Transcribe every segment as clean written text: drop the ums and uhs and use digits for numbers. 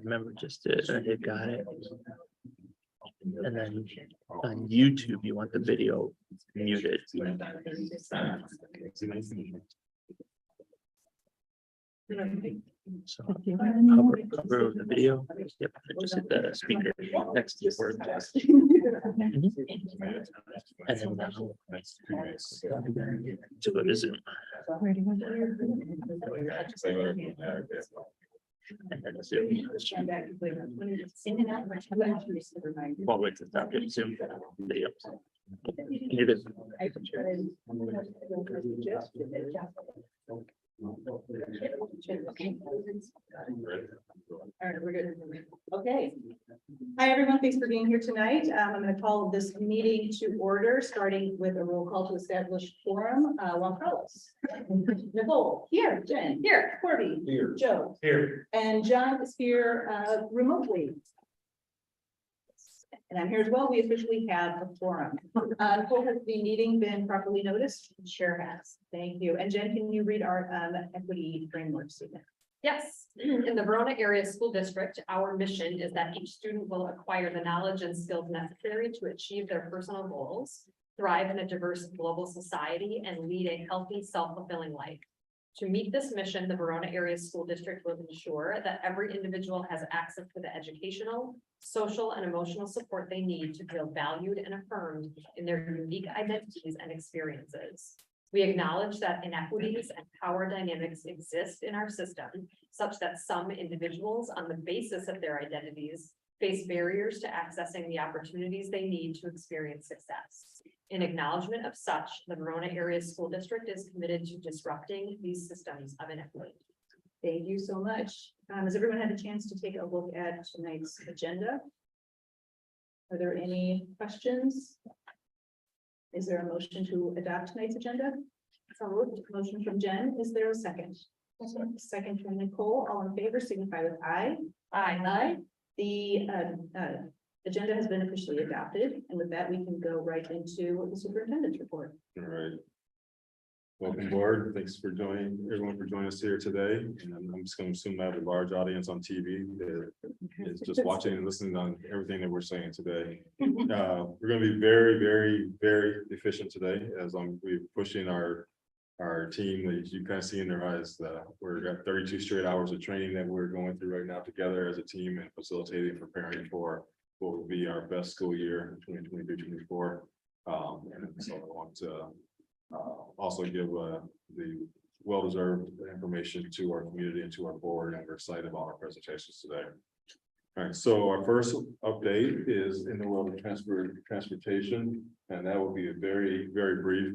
remember just to hit got it. And then on YouTube, you want the video muted. So cover the video. Yep, just hit the speaker next to the word. And then now to go to Zoom. And then Zoom. Well, wait to stop getting Zoom video. You're good. Okay. All right, we're good. Okay. Hi, everyone. Thanks for being here tonight. I'm going to call this meeting to order, starting with a roll call to establish quorum. Juan Carlos. Nicole, here. Jen, here. Corby, Here. Joe, Here. and John is here remotely. And I'm here as well. We officially have a quorum. Nicole, has the meeting been properly noticed? Sure has. Thank you. And Jen, can you read our equity framework statement? Yes, in the Verona Area School District, our mission is that each student will acquire the knowledge and skills necessary to achieve their personal goals, thrive in a diverse global society, and lead a healthy, self-fulfilling life. To meet this mission, the Verona Area School District will ensure that every individual has access to the educational, social, and emotional support they need to feel valued and affirmed in their unique identities and experiences. We acknowledge that inequities and power dynamics exist in our system, such that some individuals, on the basis of their identities, face barriers to accessing the opportunities they need to experience success. In acknowledgement of such, the Verona Area School District is committed to disrupting these systems of inequity. Thank you so much. Has everyone had a chance to take a look at tonight's agenda? Are there any questions? Is there a motion to adopt tonight's agenda? So moved. Motion from Jen. Is there a second? Second from Nicole. All in favor signify with aye. Aye. The agenda has been officially adopted, and with that, we can go right into the superintendent's report. All right. Welcome board. Thanks for joining, everyone for joining us here today. And I'm just going to assume I have a large audience on TV that is just watching and listening on everything that we're saying today. We're going to be very, very, very efficient today as we're pushing our team, as you kind of see in their eyes. We've got 32 straight hours of training that we're going through right now together as a team and facilitating, preparing for what will be our best school year, 2023-24. And so I want to also give the well-deserved information to our community and to our board, and we're excited about our presentations today. All right, so our first update is in the world of transportation, and that will be a very, very brief.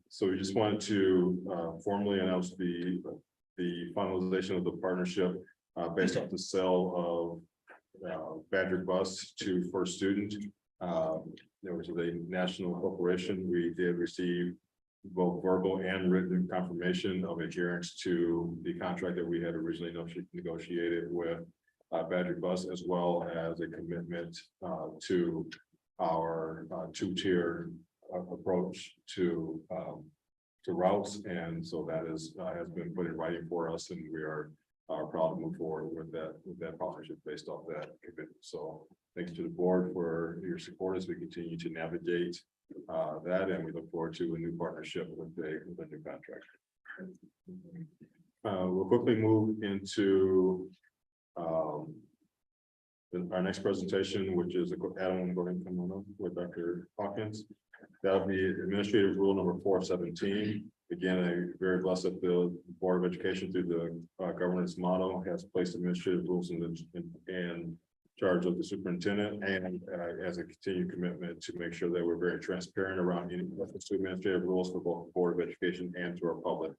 So we just wanted to formally announce the finalization of the partnership based off the sale of Badger Bus to First Student. There was a national corporation. We did receive both verbal and written confirmation of adherence to the contract that we had originally negotiated with Badger Bus, as well as a commitment to our two-tier approach to routes. And so that has been put in writing for us, and we are proud to move forward with that partnership based off that commitment. So thanks to the board for your support as we continue to navigate that, and we look forward to a new partnership with a new contract. We'll quickly move into our next presentation, which is Adam going to come on up with Dr. Hawkins. That'll be administrative rule number 417. Again, I'm very blessed that the Board of Education, through the governance model, has placed administrative rules in charge of the superintendent, and as a continued commitment to make sure that we're very transparent around any reference to administrative rules for both the Board of Education and to our public.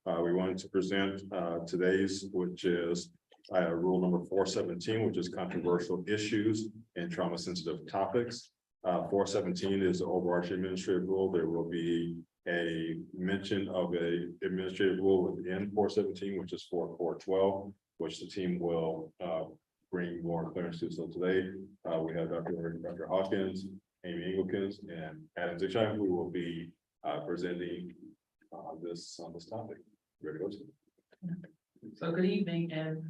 We wanted to present today's, which is rule number 417, which is controversial issues and trauma sensitive topics. 417 is the overarching administrative rule. There will be a mention of a administrative rule within 417, which is 412, which the team will bring more clarity to. So today we have Dr. Hawkins, Amy Engelkins, and Adam Zichai, who will be presenting on this topic. Ready to go? So good evening, and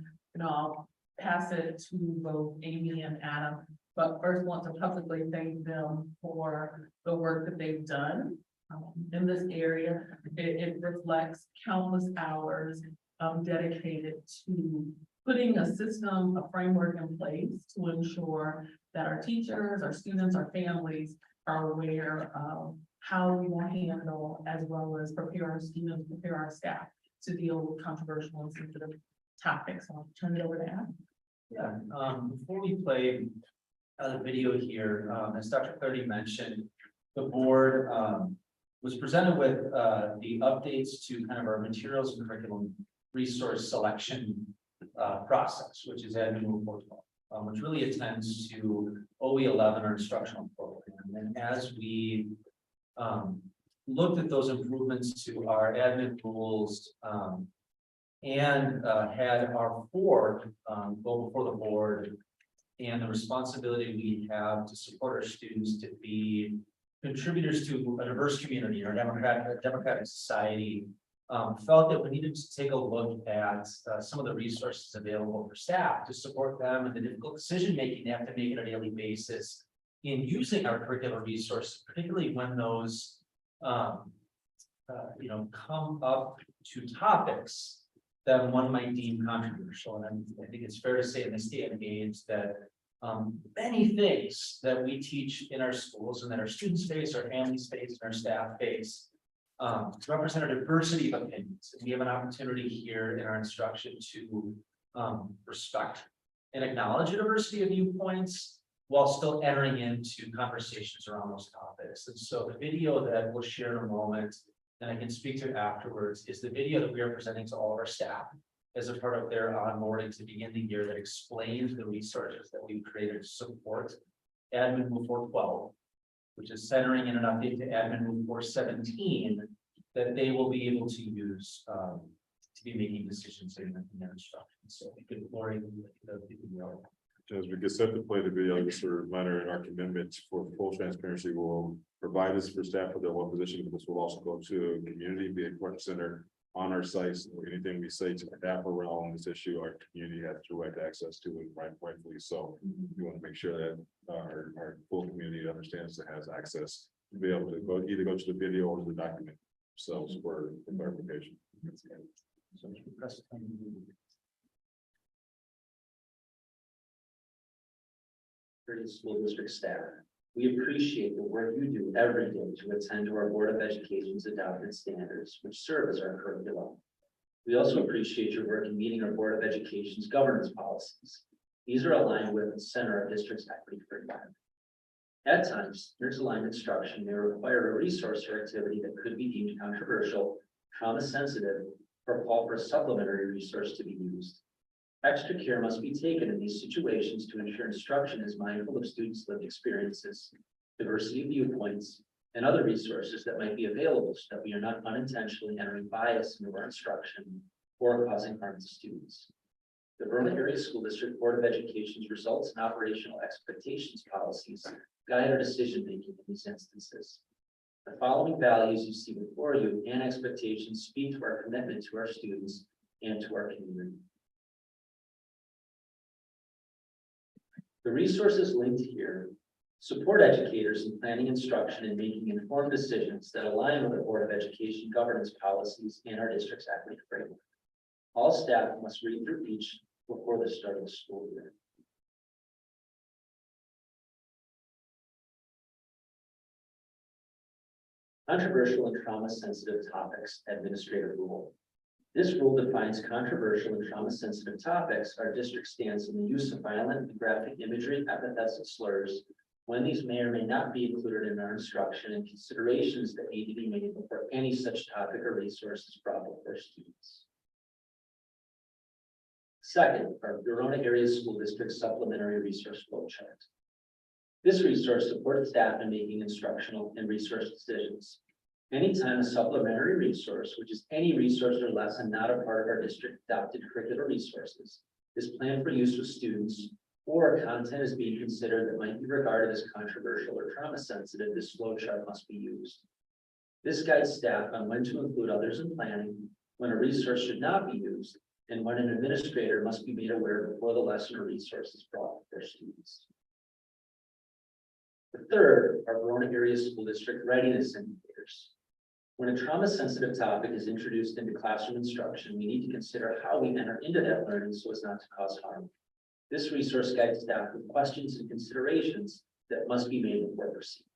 pass it to both Amy and Adam, but first want to publicly thank them for the work that they've done in this area. It reflects countless hours dedicated to putting a system, a framework in place to ensure that our teachers, our students, our families are aware of how we will handle, as well as prepare our students, prepare our staff to deal with controversial and sensitive topics. I'll turn it over to Adam. Yeah, before we play the video here, as Dr. Clardy mentioned, the board was presented with the updates to kind of our materials and curriculum resource selection process, which is admin report, which really attends to OE11, our instructional program. And as we looked at those improvements to our admin rules and had our board go before the board and the responsibility we have to support our students to be contributors to a diverse community or democratic society, felt that we needed to take a look at some of the resources available for staff to support them and the difficult decision-making they have to make on a daily basis in using our curricular resources, particularly when those come up to topics that one might deem controversial. And I think it's fair to say in this day and age that many things that we teach in our schools and that our students face, our families face, and our staff face represent a diversity of opinions. And we have an opportunity here in our instruction to respect and acknowledge a diversity of viewpoints while still entering into conversations around those topics. And so the video that we'll share in a moment, and I can speak to afterwards, is the video that we are presenting to all of our staff as a part of their onboarding to begin the year that explains the resources that we've created to support Admin Move 412, which is centering in an update to Admin Move 417 that they will be able to use to be making decisions in their instruction. So we could Lori, the video. As we get set to play the video, just a reminder in our commitment for full transparency, will provide this for staff for their one position, but this will also go to a community, be a court center on our sites. Or anything we say to staff around this issue, our community has direct access to it, rightfully so. We want to make sure that our full community understands that has access to be able to either go to the video or to the document themselves for clarification. So press the button. School district staff, we appreciate the work you do every day to attend to our Board of Education's adopted standards, which serve as our curriculum. We also appreciate your work in meeting our Board of Education's governance policies. These are aligned with and center our district's equity framework. At times, aligned instruction may require a resource or activity that could be deemed controversial, trauma sensitive, or call for a supplementary resource to be used. Extra care must be taken in these situations to ensure instruction is mindful of students' lived experiences, diversity of viewpoints, and other resources that might be available so that we are not unintentionally entering bias into our instruction or causing harm to students. The Verona Area School District Board of Education's results and operational expectations policies guide our decision-making in these instances. The following values you see before you and expectations speak to our commitment to our students and to our community. The resources linked here support educators in planning instruction and making informed decisions that align with the Board of Education governance policies and our district's equity framework. All staff must read through each before the start of the school year. Controversial and trauma-sensitive topics administrative rule. This rule defines controversial and trauma-sensitive topics. Our district stands in the use of violent and graphic imagery, epithets, and slurs when these may or may not be included in our instruction, and considerations that need to be made before any such topic or resource is brought before students. Second, our Verona Area School District Supplementary Resource Flow Chart. This resource supports staff in making instructional and resource decisions. Anytime a supplementary resource, which is any resource or lesson not a part of our district adopted curricular resources, is planned for use with students, or content is being considered that might be regarded as controversial or trauma sensitive, this flow chart must be used. This guides staff on when to include others in planning, when a resource should not be used, and when an administrator must be made aware before the lesson or resource is brought to their students. The third are Verona Area School District readiness indicators. When a trauma-sensitive topic is introduced into classroom instruction, we need to consider how we enter into that learning so as not to cause harm. This resource guides staff with questions and considerations that must be made before proceeding.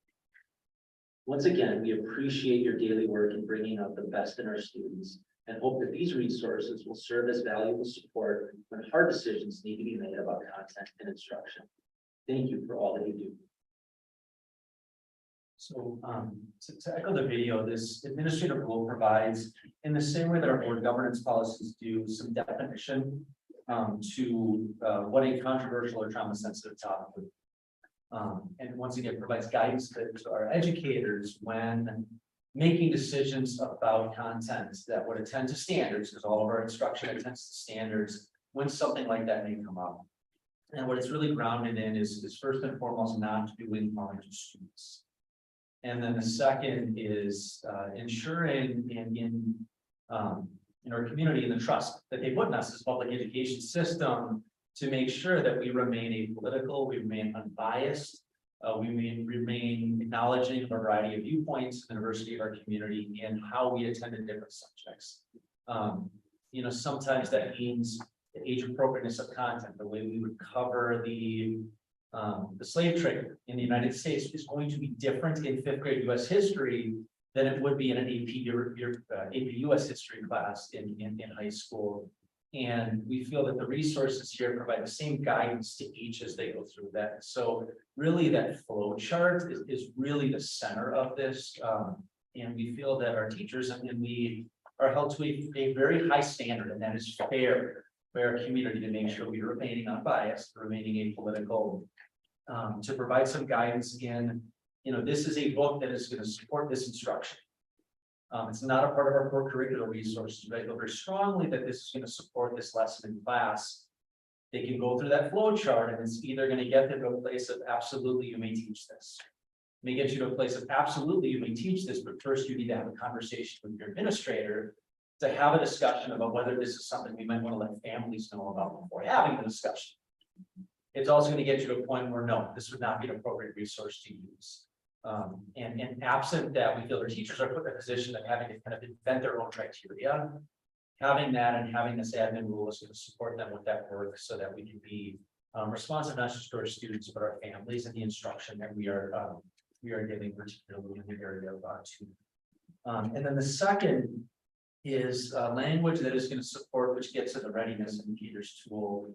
Once again, we appreciate your daily work in bringing out the best in our students and hope that these resources will serve as valuable support when hard decisions need to be made about content and instruction. Thank you for all that you do. So to echo the video, this administrative rule provides, in the same way that our board governance policies do, some definition to what a controversial or trauma sensitive topic would be. And once again, provides guidance to our educators when making decisions about content that would attend to standards, because all of our instruction attends to standards, when something like that may come up. And what it's really grounded in is first and foremost, not doing harm to students. And then the second is ensuring in our community and the trust that they put in us as public education system to make sure that we remain apolitical, we remain unbiased, we remain acknowledging of a variety of viewpoints, the diversity of our community, and how we attend to different subjects. Sometimes that means the age appropriateness of content, the way we would cover the slave trade in the United States is going to be different in 5th grade U.S. history than it would be in an AP U.S. history class in high school. And we feel that the resources here provide the same guidance to each as they go through that. So really that flow chart is really the center of this. And we feel that our teachers and we are held to a very high standard, and that is fair by our community to make sure we are remaining unbiased, remaining apolitical, to provide some guidance in, this is a book that is going to support this instruction. It's not a part of our core curricular resources, but I feel very strongly that this is going to support this lesson in class. They can go through that flow chart, and it's either going to get them to a place of absolutely you may teach this. It may get you to a place of absolutely you may teach this, but first you need to have a conversation with your administrator to have a discussion about whether this is something we might want to let families know about before having the discussion. It's also going to get you to a point where no, this would not be an appropriate resource to use. And absent that, we feel our teachers are put in a position of having to kind of invent their own criteria. Having that and having this admin rule is going to support them with that work so that we can be responsive not just to our students, but our families and the instruction that we are giving, particularly in the area of tutoring. And then the second is language that is going to support, which gets to the readiness indicators tool.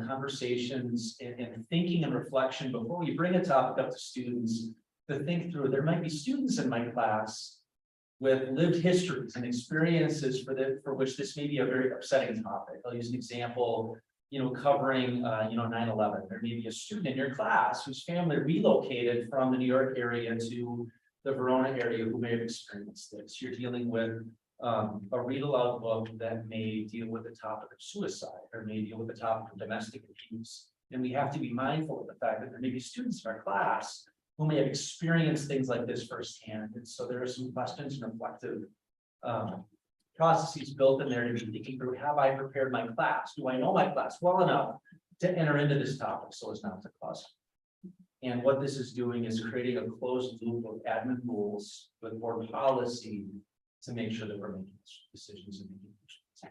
Conversations and thinking and reflection before we bring a topic up to students to think through. There might be students in my class with lived histories and experiences for which this may be a very upsetting topic. I'll use an example, covering 9/11. There may be a student in your class whose family relocated from the New York area to the Verona area who may have experienced this. You're dealing with a read aloud book that may deal with the topic of suicide or may deal with the topic of domestic abuse. And we have to be mindful of the fact that there may be students in our class who may have experienced things like this firsthand. And so there are some questions and reflective processes built in there to be thinking through, have I prepared my class? Do I know my class well enough to enter into this topic so as not to cause harm? And what this is doing is creating a closed loop of admin rules with board policy to make sure that we're making decisions and making decisions.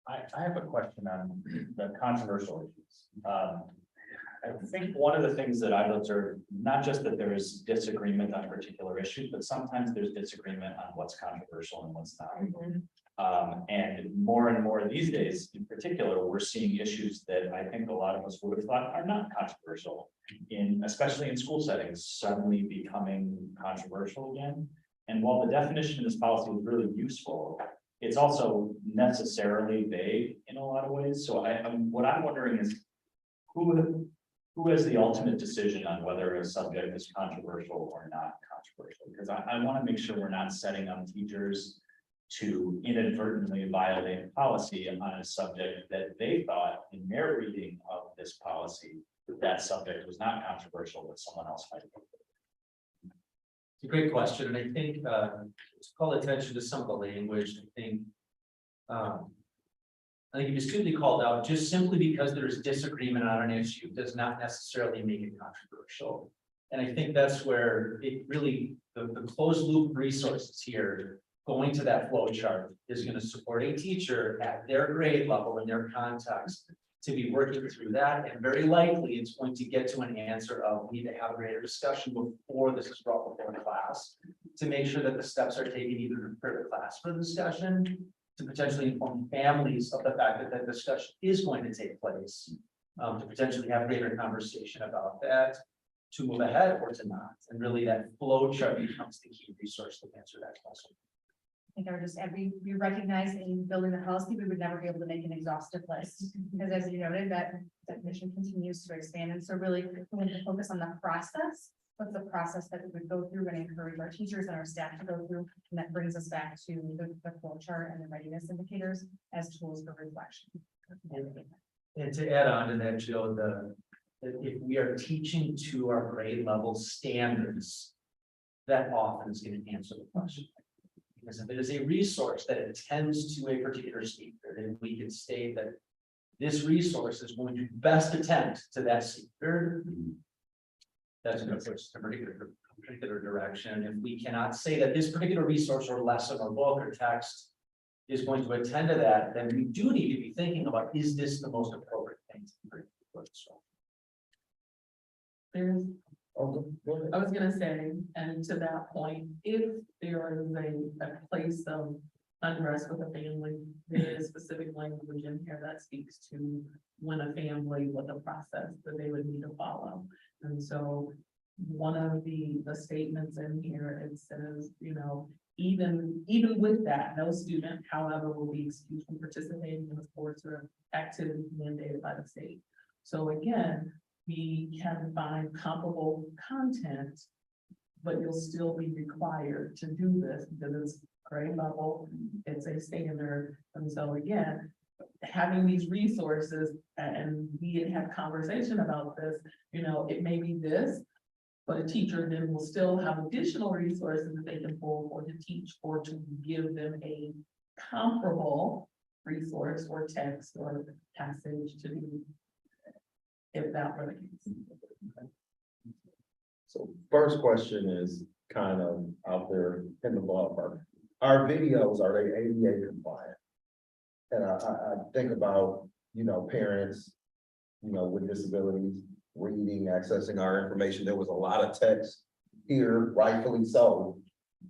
I have a question on the controversial issues. I think one of the things that I've observed, not just that there is disagreement on particular issues, but sometimes there's disagreement on what's controversial and what's not. And more these days, in particular, we're seeing issues that I think a lot of us would have thought are not controversial, especially in school settings, suddenly becoming controversial again. And while the definition of this policy is really useful, it's also necessarily vague in a lot of ways. So what I'm wondering is who has the ultimate decision on whether a subject is controversial or not controversial? Because I want to make sure we're not setting up teachers to inadvertently violate policy on a subject that they thought in their reading of this policy that subject was not controversial, but someone else might. It's a great question, and I think, to call attention to some of the language, I think if a student called out, just simply because there's disagreement on an issue does not necessarily make it controversial. And I think that's where it really, the closed loop resources here, going to that flow chart is going to support a teacher at their grade level in their context to be working through that. And very likely it's going to get to an answer of we need to have a greater discussion before this is brought before the class to make sure that the steps are taken either to prepare the class for the discussion, to potentially inform families of the fact that that discussion is going to take place, to potentially have greater conversation about that, to move ahead or to not. And really that flow chart becomes the key resource to answer that question. I think I would just add, we recognize in building the policy, we would never be able to make an exhaustive list. Because as you noted, that definition continues to expand. And so really we need to focus on the process. What's the process that we would go through and encourage our teachers and our staff to go through? And that brings us back to the flow chart and the readiness indicators as tools for reflection. And to add on to that, Jill, that if we are teaching to our grade level standards, that often is going to answer the question. Because if it is a resource that attends to a particular speaker, then we can state that this resource is going to best attend to that speaker. That's going to push a particular direction. If we cannot say that this particular resource or lesson or book or text is going to attend to that, then we do need to be thinking about, is this the most appropriate thing to bring for this role? There's, I was gonna say, and to that point, if there is a place of unrest with a family, there is specific language in here that speaks to when a family, what the process that they would need to follow. And so one of the statements in here, it says, you know, even with that, no student, however, will be excused from participating in the sports or activities mandated by the state. So again, we can find comparable content, but you'll still be required to do this because it's grade level, it's a standard. And so again, having these resources and we had had conversation about this, you know, it may be this, but a teacher then will still have additional resources that they can pull or to teach or to give them a comparable resource or text or passage to do. If that were the case. So first question is kind of out there in the ballpark. Our videos, are they ADA compliant? And I think about, you know, parents, you know, with disabilities, reading, accessing our information. There was a lot of text here, rightfully so.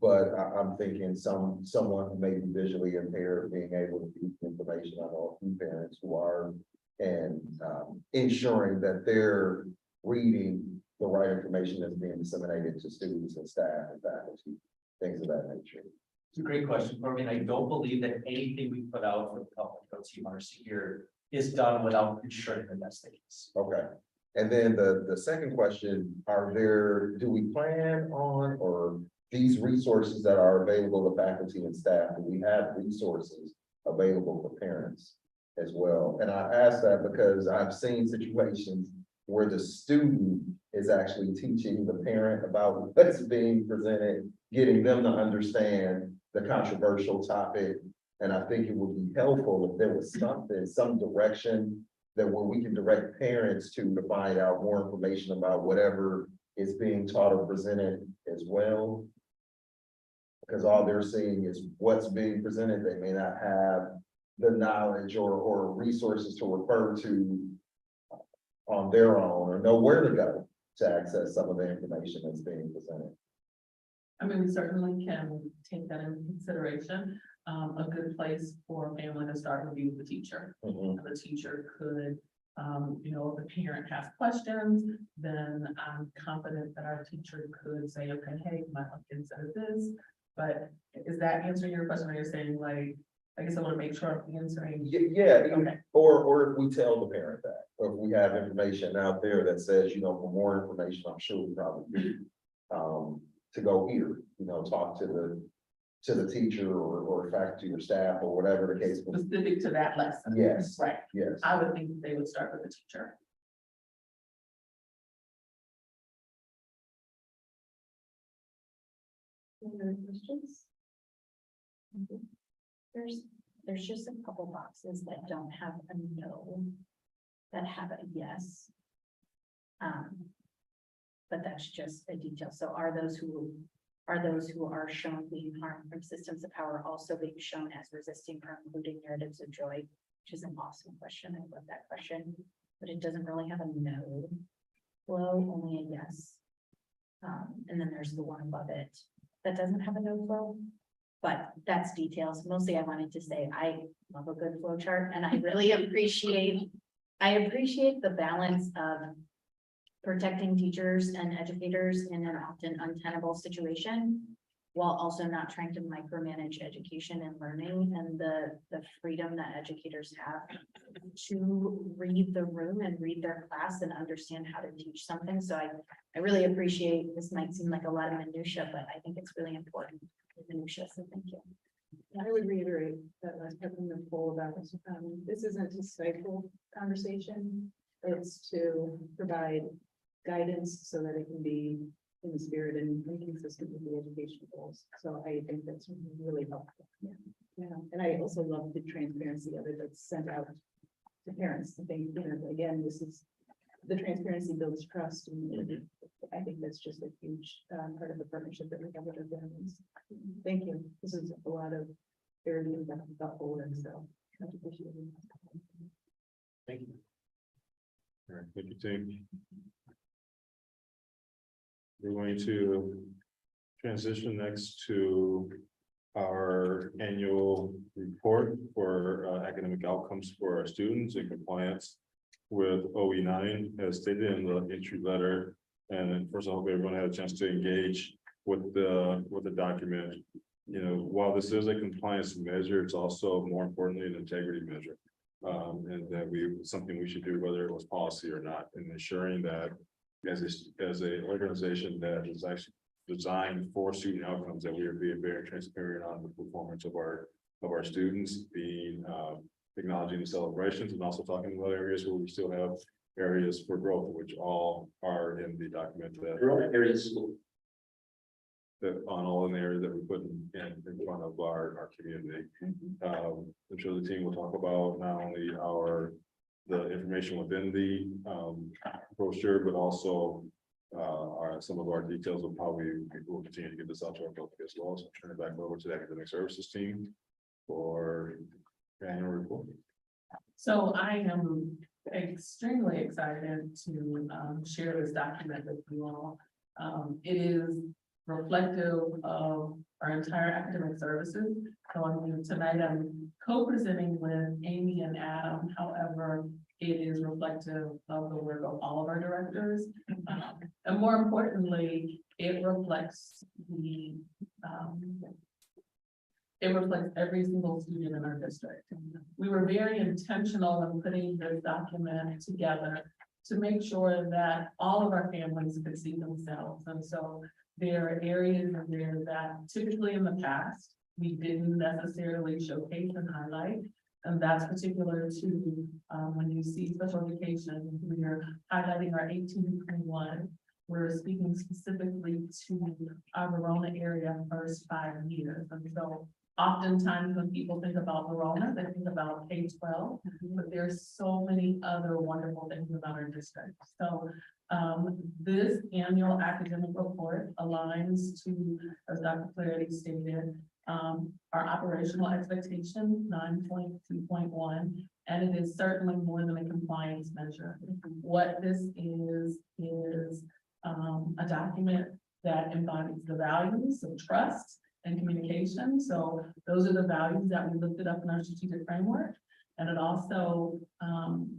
But I'm thinking someone who may be visually impaired, being able to get information. I know a few parents who are, and ensuring that they're reading the right information that's being disseminated to students and staff and faculty, things of that nature. It's a great question, Corbin. I don't believe that anything we put out for the public OTMRC here is done without ensuring that that's the case. Okay. And then the second question, do we plan on, or these resources that are available to faculty and staff, do we have resources available for parents as well? And I ask that because I've seen situations where the student is actually teaching the parent about what's being presented, getting them to understand the controversial topic. And I think it would be helpful if there was something, some direction that where we can direct parents to find out more information about whatever is being taught or presented as well. Because all they're seeing is what's being presented. They may not have the knowledge or resources to refer to on their own or know where to go to access some of the information that's being presented. I mean, we certainly can take that into consideration. A good place for a family to start would be with the teacher. Mhm. The teacher could, you know, if the parent has questions, then I'm confident that our teacher could say, okay, hey, my kid said this. But is that answering your question? Or you're saying like, I guess I want to make sure I'm answering. Yeah, Okay. or if we tell the parent that, or if we have information out there that says, you know, for more information, I'm sure we probably do. To go here, you know, talk to the teacher or faculty or staff or whatever the case may be. Specific to that lesson. Yes. Right. Yes. I would think they would start with the teacher. Any other questions? There's just a couple boxes that don't have a no, that have a yes. But that's just a detail. So are those who are shown being harmed from systems of power also being shown as resisting or including narratives of joy? Which is an awesome question. I love that question, but it doesn't really have a no flow, only a yes. And then there's the one above it that doesn't have a no flow. But that's details. Mostly I wanted to say, I love a good flow chart and I really appreciate the balance of protecting teachers and educators in an often untenable situation, while also not trying to micromanage education and learning and the freedom that educators have to read the room and read their class and understand how to teach something. So I really appreciate, this might seem like a lot of minutia, but I think it's really important minutia, so thank you. I would reiterate that last part from the poll about this isn't to stifle conversation. It's to provide guidance so that it can be in the spirit and consistent with the education goals. So I think that's really helpful. Yeah. And I also love the transparency of it that's sent out to parents. I think, again, this is the transparency builds trust. And I think that's just a huge part of the partnership that we have with our families. Thank you. This is a lot of very thoughtful work, so much appreciated. Thank you. All right, thank you, team. We're going to transition next to our annual report for academic outcomes for our students in compliance with OE9 as stated in the entry letter. And first, I hope everyone had a chance to engage with the document. While this is a compliance measure, it's also more importantly an integrity measure. And that something we should do whether it was policy or not, and ensuring that as a organization that is actually designed for student outcomes, that we are being very transparent on the performance of our students, being acknowledging the celebrations and also talking about areas where we still have areas for growth, which all are in the document Verona area school. that on all in the areas that we put in front of our community. I'm sure the team will talk about not only the information within the brochure, but also some of our details of how we will continue to get this out to our public as well. So I'll turn it back over to the academic services team for annual report. So I am extremely excited to share this document with you all. It is reflective of our entire academic services. So tonight I'm co-presenting with Amy and Adam. However, it is reflective of the work of all of our directors. And more importantly, it reflects every single student in our district. We were very intentional in putting this document together to make sure that all of our families could see themselves. And so there are areas there that typically in the past, we didn't necessarily showcase and highlight. And that's particular to when you see special education, we're highlighting our 1821. We're speaking specifically to our Verona area first 5 years. And so oftentimes when people think about Verona, they think about K-12, but there's so many other wonderful things about our district. So this annual academic report aligns to, as Dr. Clarity stated, our operational expectation 9.2.1, and it is certainly more than a compliance measure. What this is a document that embodies the values of trust and communication. So those are the values that we lifted up in our strategic framework. And it also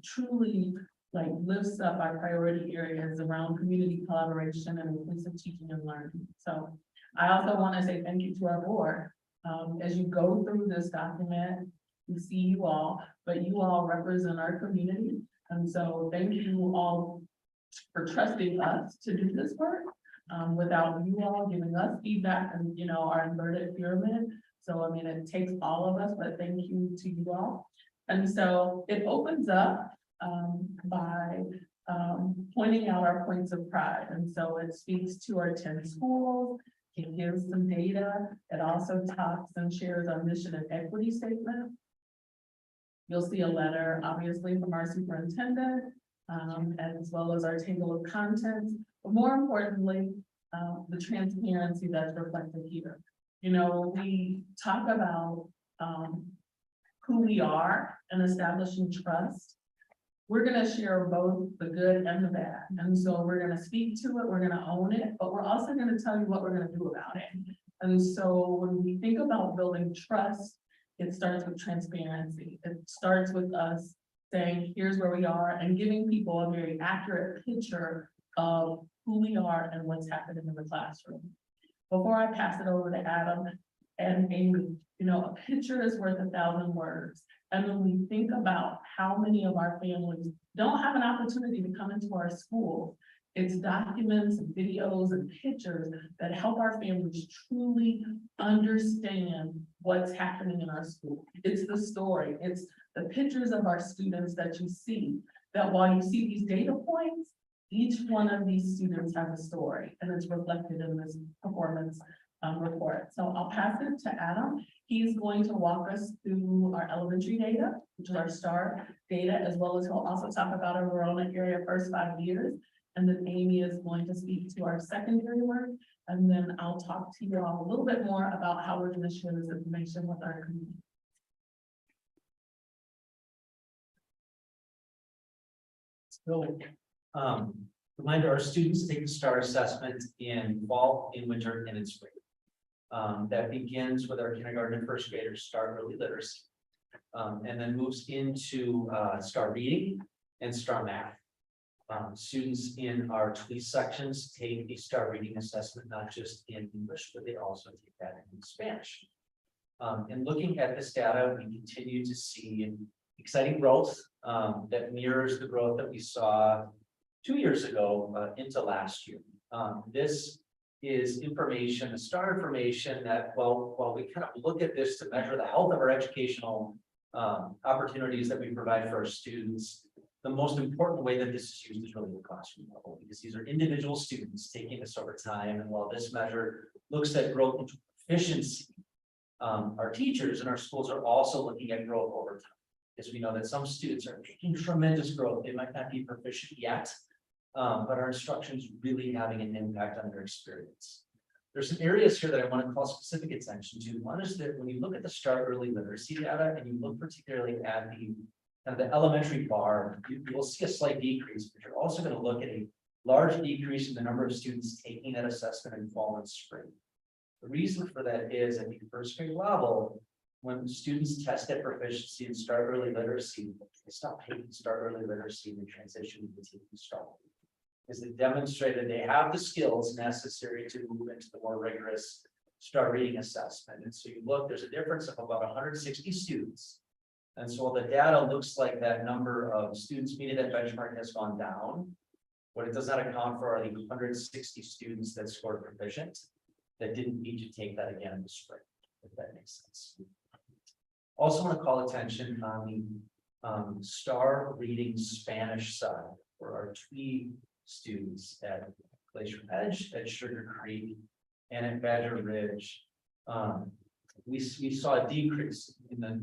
truly lifts up our priority areas around community collaboration and inclusive teaching and learning. So I also want to say thank you to our board. As you go through this document, we see you all, but you all represent our community. And so thank you all for trusting us to do this work. Without you all giving us feedback and, our inverted pyramid. So, it takes all of us, but thank you to you all. And so it opens up by pointing out our points of pride. And so it speaks to our 10 schools. It gives some data. It also talks and shares our mission and equity statement. You'll see a letter, obviously, from our superintendent, as well as our table of contents, but more importantly, the transparency that's reflected here. You know, we talk about who we are and establishing trust. We're gonna share both the good and the bad. And so we're gonna speak to it, we're gonna own it, but we're also gonna tell you what we're gonna do about it. And so when we think about building trust, it starts with transparency. It starts with us saying, here's where we are, and giving people a very accurate picture of who we are and what's happening in the classroom. Before I pass it over to Adam and Amy, you know, a picture is worth 1,000 words. And when we think about how many of our families don't have an opportunity to come into our school, it's documents, and videos, and pictures that help our families truly understand what's happening in our school. It's the story, it's the pictures of our students that you see, that while you see these data points, each one of these students has a story, and it's reflected in this performance report. So I'll pass it to Adam. He's going to walk us through our elementary data, which is our STAR data, as well as he'll also talk about our Verona area first 5 years. And then Amy is going to speak to our secondary work. And then I'll talk to you all a little bit more about how we're going to share this information with our community. So, reminder, our students take the STAR assessment in fall, in winter, and in spring. That begins with our kindergarten and first graders STAR early literacy. And then moves into STAR reading and STAR math. Students in our TWE sections take the STAR reading assessment, not just in English, but they also take that in Spanish. And looking at this data, we continue to see exciting growth that mirrors the growth that we saw 2 years ago into last year. This is information, the STAR information that, while we kind of look at this to measure the health of our educational opportunities that we provide for our students, the most important way that this is used is really the classroom level, because these are individual students taking this over time. And while this measure looks at growth and proficiency, our teachers in our schools are also looking at growth over time. Because we know that some students are making tremendous growth. They might not be proficient yet, but our instruction is really having an impact on their experience. There's some areas here that I want to call specific attention to. One is that when you look at the STAR early literacy data, and you look particularly at the kind of the elementary bar, you'll see a slight decrease, but you're also going to look at a large decrease in the number of students taking that assessment in fall and spring. The reason for that is at the first grade level, when students test their proficiency in STAR early literacy, they stop taking STAR early literacy and transition to taking STAR. Because they demonstrated they have the skills necessary to move into the more rigorous STAR reading assessment. And so you look, there's a difference of about 160 students. And so the data looks like that number of students meeting that benchmark has gone down. What it does not account for are the 160 students that scored proficient that didn't need to take that again in the spring, if that makes sense. Also want to call attention on the STAR reading Spanish side for our TWE students at Glacier Edge, at Sugar Creek, and at Badger Ridge. We saw a decrease in the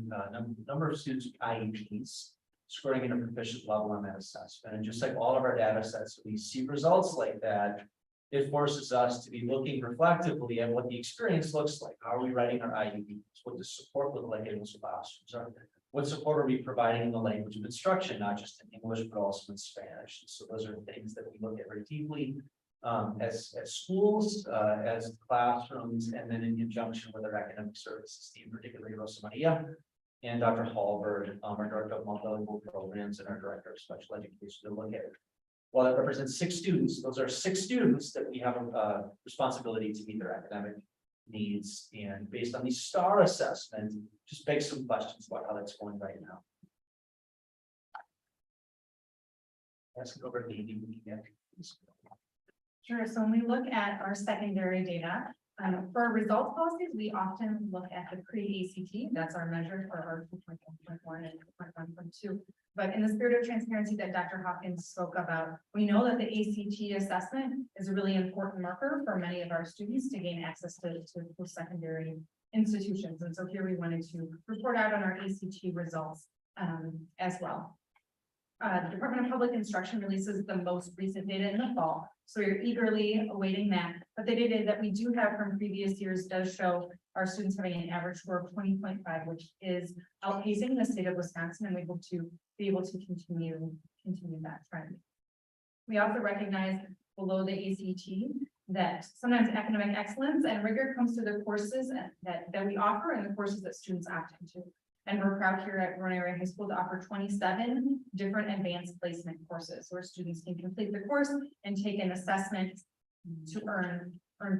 number of students with IEPs scoring in a proficient level on that assessment. And just like all of our data sets, we see results like that. It forces us to be looking reflectively at what the experience looks like. How are we writing our IEPs? What does support look like in those classrooms? What support are we providing in the language of instruction, not just in English, but also in Spanish? So those are things that we look at very deeply as schools, as classrooms, and then in conjunction with our academic services team, particularly Rosa Maria and Dr. Hallberg, our Director of Multilingual Programs and our Director of Special Education, to look at. While that represents 6 students, those are 6 students that we have a responsibility to meet their academic needs. And based on the STAR assessment, just begs some questions about how that's going right now. Pass it over to Amy. Sure. So when we look at our secondary data, for results policies, we often look at the pre-ACT. That's our measure for our 2.1.1 and 2.1.2. But in the spirit of transparency that Dr. Hopkins spoke about, we know that the ACT assessment is a really important marker for many of our students to gain access to post-secondary institutions. And so here we wanted to report out on our ACT results as well. The Department of Public Instruction releases the most recent data in the fall, so we're eagerly awaiting that. But the data that we do have from previous years does show our students having an average score of 20.5, which is outpacing the state of Wisconsin, and we hope to be able to continue that trend. We also recognize below the ACT that sometimes academic excellence and rigor comes through the courses that we offer and the courses that students opt into. And we're proud here at Verona Area High School to offer 27 different advanced placement courses where students can complete the course and take an assessment to earn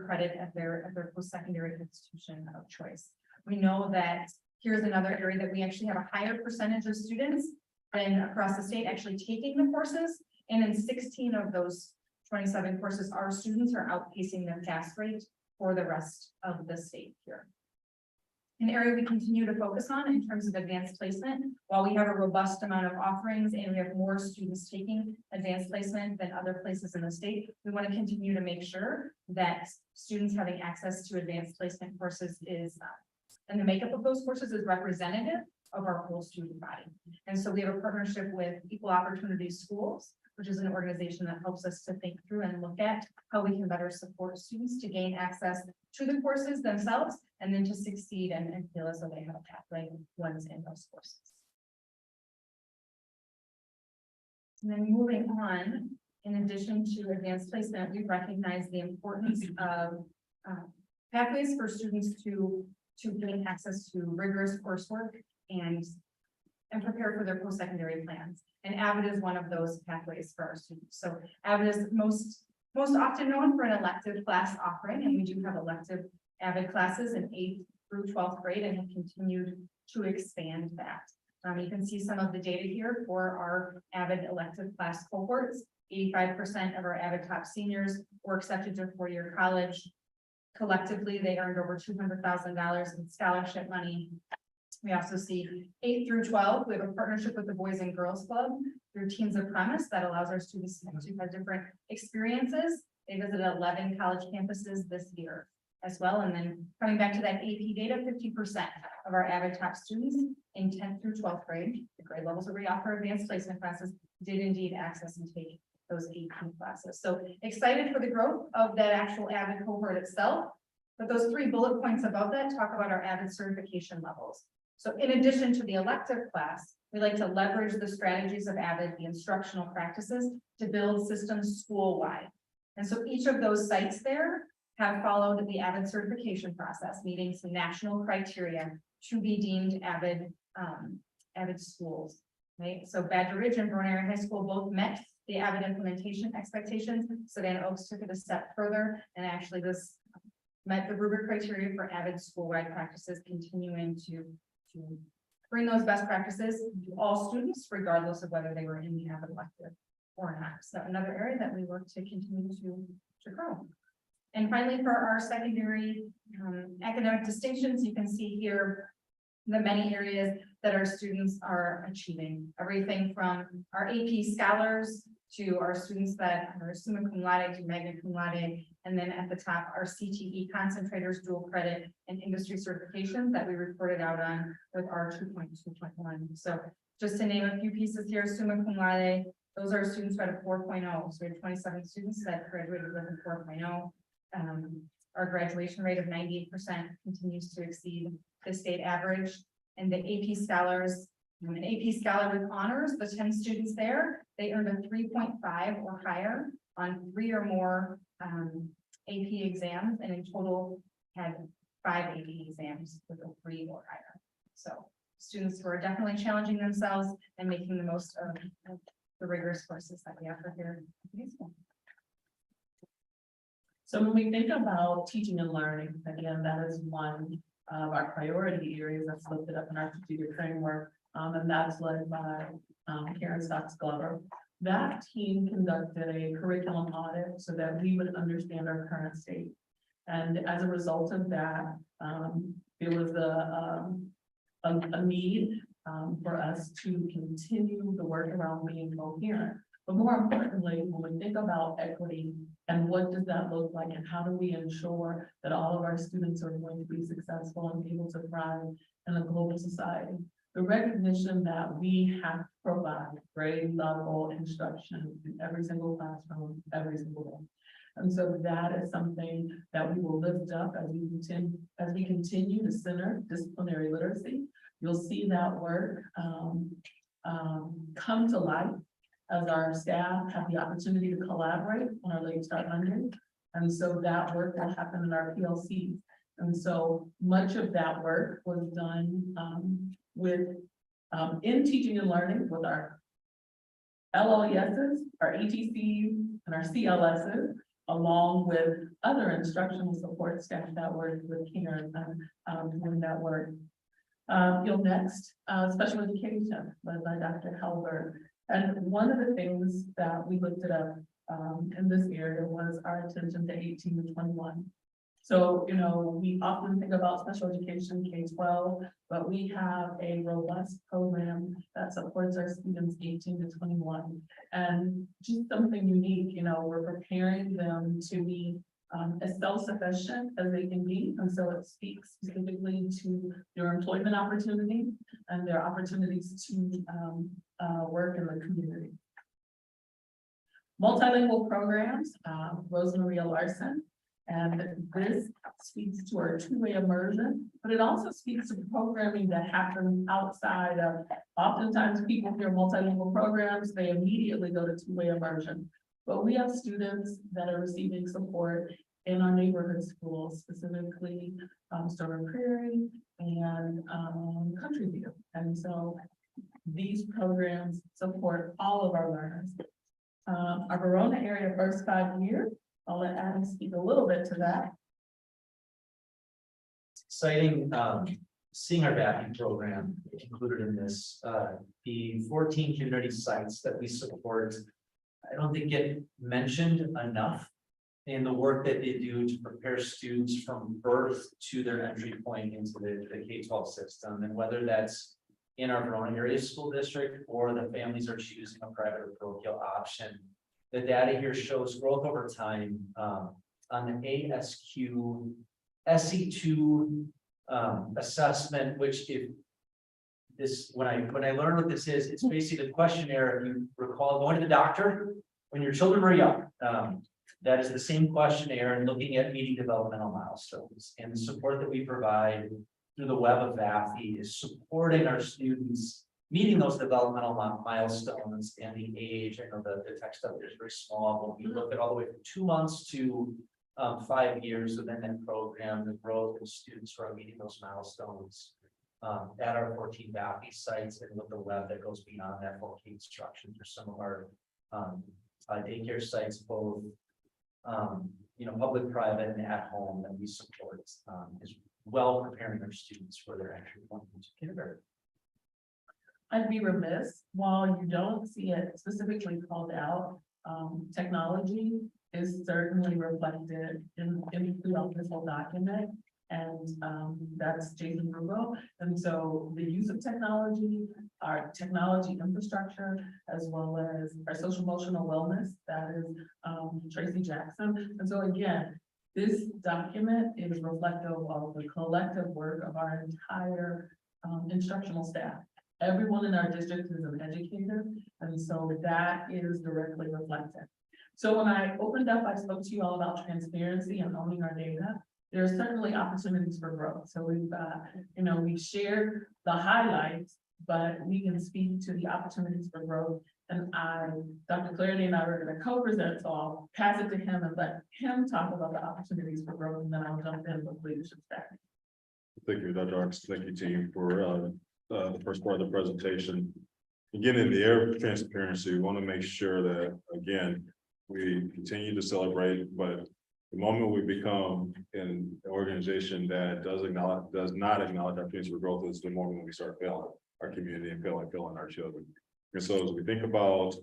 credit at their post-secondary institution of choice. We know that here's another area that we actually have a higher percentage of students than across the state actually taking the courses. And in 16 of those 27 courses, our students are outpacing their pass rate for the rest of the state here. An area we continue to focus on in terms of advanced placement, while we have a robust amount of offerings and we have more students taking advanced placement than other places in the state, we want to continue to make sure that students having access to advanced placement courses is, and the makeup of those courses is representative of our whole student body. And so we have a partnership with Equal Opportunity Schools, which is an organization that helps us to think through and look at how we can better support students to gain access to the courses themselves and then to succeed and feel as though they have a pathway once in those courses. And then moving on, in addition to advanced placement, we recognize the importance of pathways for students to gain access to rigorous coursework and prepare for their post-secondary plans. And AVID is one of those pathways for our students. So AVID is most often known for an elective class offering, and we do have elective AVID classes in 8th through 12th grade and have continued to expand that. You can see some of the data here for our AVID elective class cohorts. 85% of our AVID top seniors were accepted to a four-year college. Collectively, they earned over $200,000 in scholarship money. We also see 8 through 12. We have a partnership with the Boys and Girls Club through Teams of Premise that allows our students to have different experiences. They visited 11 college campuses this year as well. And then coming back to that AP data, 50% of our AVID top students in 10th through 12th grade, the grade levels where we offer advanced placement classes, did indeed access and take those AP classes. So excited for the growth of that actual AVID cohort itself. But those 3 bullet points above that talk about our AVID certification levels. So in addition to the elective class, we like to leverage the strategies of AVID, the instructional practices, to build systems school-wide. And so each of those sites there have followed the AVID certification process, meeting some national criteria to be deemed AVID schools. Right? So Badger Ridge and Verona Area High School both met the AVID implementation expectations. Savannah Oaks took it a step further, and actually this met the rubric criteria for AVID school-wide practices, continuing to bring those best practices to all students, regardless of whether they were in the AVID elective or not. So another area that we work to continue to grow. And finally, for our secondary academic distinctions, you can see here the many areas that our students are achieving. Everything from our AP scholars to our students that are summa cum laude to magna cum laude, and then at the top, our CTE concentrators, dual credit, and industry certifications that we reported out on with our 2.2.1. So just to name a few pieces here, summa cum laude, those are students who had a 4.0. So we had 27 students that graduated with a 4.0. Our graduation rate of 98% continues to exceed the state average. And the AP scholars, an AP scholar with honors, the 10 students there, they earned a 3.5 or higher on 3 or more AP exams, and in total had 5 AP exams with a 3 or higher. So students who are definitely challenging themselves and making the most of the rigorous courses that we offer here at high school. So when we think about teaching and learning, again, that is one of our priority areas that's listed up in our strategic framework, and that's led by Karen Stocks Glover. That team conducted a curriculum audit so that we would understand our current state. And as a result of that, there was a need for us to continue the work around being coherent. But more importantly, when we think about equity and what does that look like and how do we ensure that all of our students are going to be successful and able to thrive in a global society, the recognition that we have to provide grade level instruction in every single classroom, every single day. And so that is something that we will lift up as we continue to center disciplinary literacy. You'll see that work come to life as our staff have the opportunity to collaborate on our late start Monday. And so that work will happen in our PLCs. And so much of that work was done in teaching and learning with our LLESs, our ETCs, and our CLSs, along with other instructional support staff that work with Karen doing that work. Next, special education led by Dr. Helberg. And one of the things that we looked at in this area was our attention to 18 to 21. So, we often think about special education K-12, but we have a robust program that supports our students 18 to 21. And just something unique, we're preparing them to be as self-sufficient as they can be. And so it speaks specifically to their employment opportunity and their opportunities to work in the community. Multilingual programs, Rosemaria Larson. And this speaks to our two-way immersion, but it also speaks to programming that happens outside of, oftentimes people hear multilingual programs, they immediately go to two-way immersion. But we have students that are receiving support in our neighborhood schools, specifically Stone Prairie and Country View. And so these programs support all of our learners. Our Verona area first 5 years, I'll let Adam speak a little bit to that. Exciting, seeing our VAPI program included in this, the 14 community sites that we support. I don't think get mentioned enough in the work that they do to prepare students from birth to their entry point into the K-12 system, and whether that's in our Verona area school district or the families are choosing a private or parochial option. The data here shows growth over time on the ASQ SE2 assessment, which when I learned what this is, it's basically the questionnaire. If you recall going to the doctor when your children were young, that is the same questionnaire and looking at meeting developmental milestones, and the support that we provide through the web of VAFI is supporting our students meeting those developmental milestones and the age. I know the text up there is very small, but we look at all the way from 2 months to 5 years within that program, the growth of students who are meeting those milestones at our 14 VAFI sites, and with the web that goes beyond that for K instruction for some of our daycare sites, both public, private, and at home that we support, is well preparing our students for their entry point into kindergarten. I'd be remiss, while you don't see it specifically called out, technology is certainly reflected throughout this whole document. And that's Jason Rubo. And so the use of technology, our technology infrastructure, as well as our social emotional wellness, that is Tracy Jackson. And so again, this document is reflective of the collective work of our entire instructional staff. Everyone in our district is an educator, and so that is directly reflected. So when I opened up, I spoke to you all about transparency and owning our data. There are certainly opportunities for growth. So we've shared the highlights, but we can speak to the opportunities for growth. And Dr. Clarity and I are going to co-present, so I'll pass it to him and let him talk about the opportunities for growth, and then I'll jump in with leadership staff. Thank you, Dr. Arts. Thank you, team, for the first part of the presentation. Again, in the area of transparency, we want to make sure that, again, we continue to celebrate, but the moment we become an organization that does not acknowledge opportunities for growth is the moment we start failing our community and failing our children. And so as we think about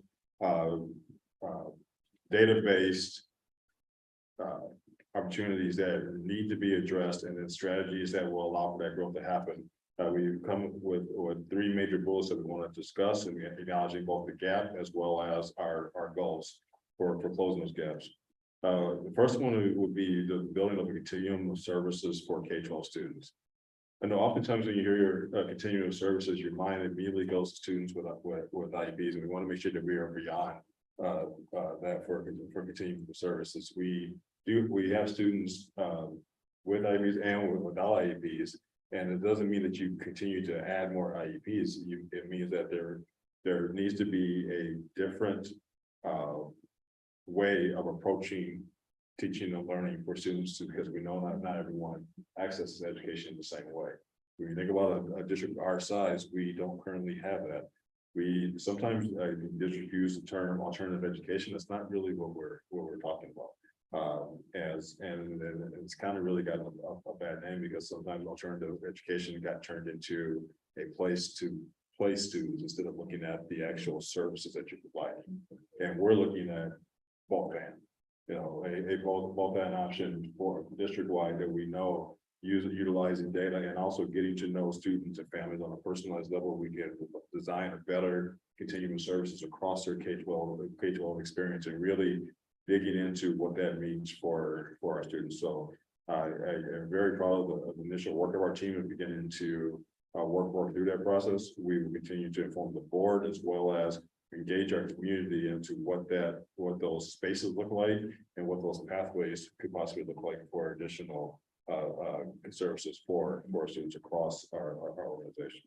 data-based opportunities that need to be addressed, and then strategies that will allow for that growth to happen, We've come with three major goals that we want to discuss, and acknowledging both the gap as well as our goals for closing those gaps. The first one would be the building of a continuum of services for K-12 students. I know oftentimes when you hear your continuum of services, your mind immediately goes to students with IEPs, and we want to make sure that we are beyond that for continuum of services. We have students with IEPs and without IEPs, and it doesn't mean that you continue to add more IEPs. It means that there needs to be a different way of approaching teaching and learning for students, because we know not everyone accesses education the same way. When you think about a district our size, we don't currently have that. We sometimes district use the term alternative education. That's not really what we're talking about. And it's kind of really got a bad name, because sometimes alternative education got turned into a place to place students instead of looking at the actual services that you're providing. And we're looking at bulk ban, a bulk ban option for district-wide that we know utilizing data and also getting to know students and families on a personalized level. We can design a better continuum services across their K-12 experience, and really digging into what that means for our students. So I am very proud of the initial work of our team and beginning to work through that process. We will continue to inform the board as well as engage our community into what those spaces look like and what those pathways could possibly look like for additional services for students across our organization.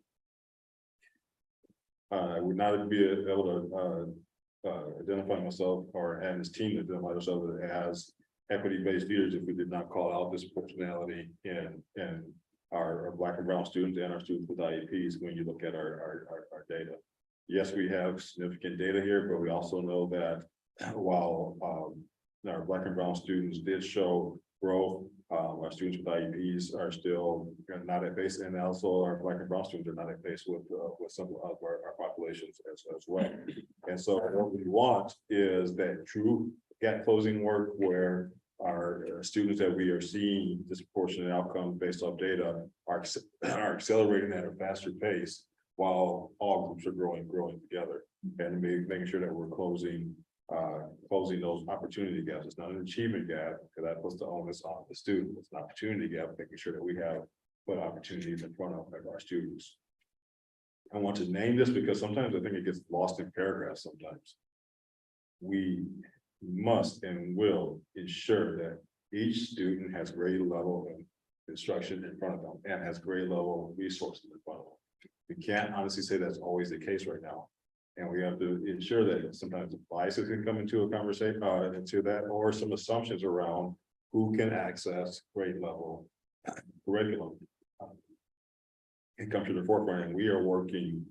I would not be able to identify myself or have this team identify themselves as equity-based leaders if we did not call out this proportionality in our Black and brown students and our students with IEPs when you look at our data. Yes, we have significant data here, but we also know that while our Black and brown students did show growth, our students with IEPs are still not at base, and also our Black and brown students are not at base with some of our populations as well. And so what we want is that true gap closing work where our students that we are seeing disproportionate outcomes based off data are accelerating at a faster pace, while all groups are growing together, and making sure that we're closing those opportunity gaps. It's not an achievement gap, because that puts the onus on the student. It's an opportunity gap, making sure that we have put opportunities in front of our students. I want to name this because sometimes I think it gets lost in paragraphs sometimes. We must and will ensure that each student has grade level of instruction in front of them and has grade level resources in front of them. We can't honestly say that's always the case right now. And we have to ensure that sometimes biases can come into a conversation into that, or some assumptions around who can access grade level curriculum. It comes to the forefront, and we are working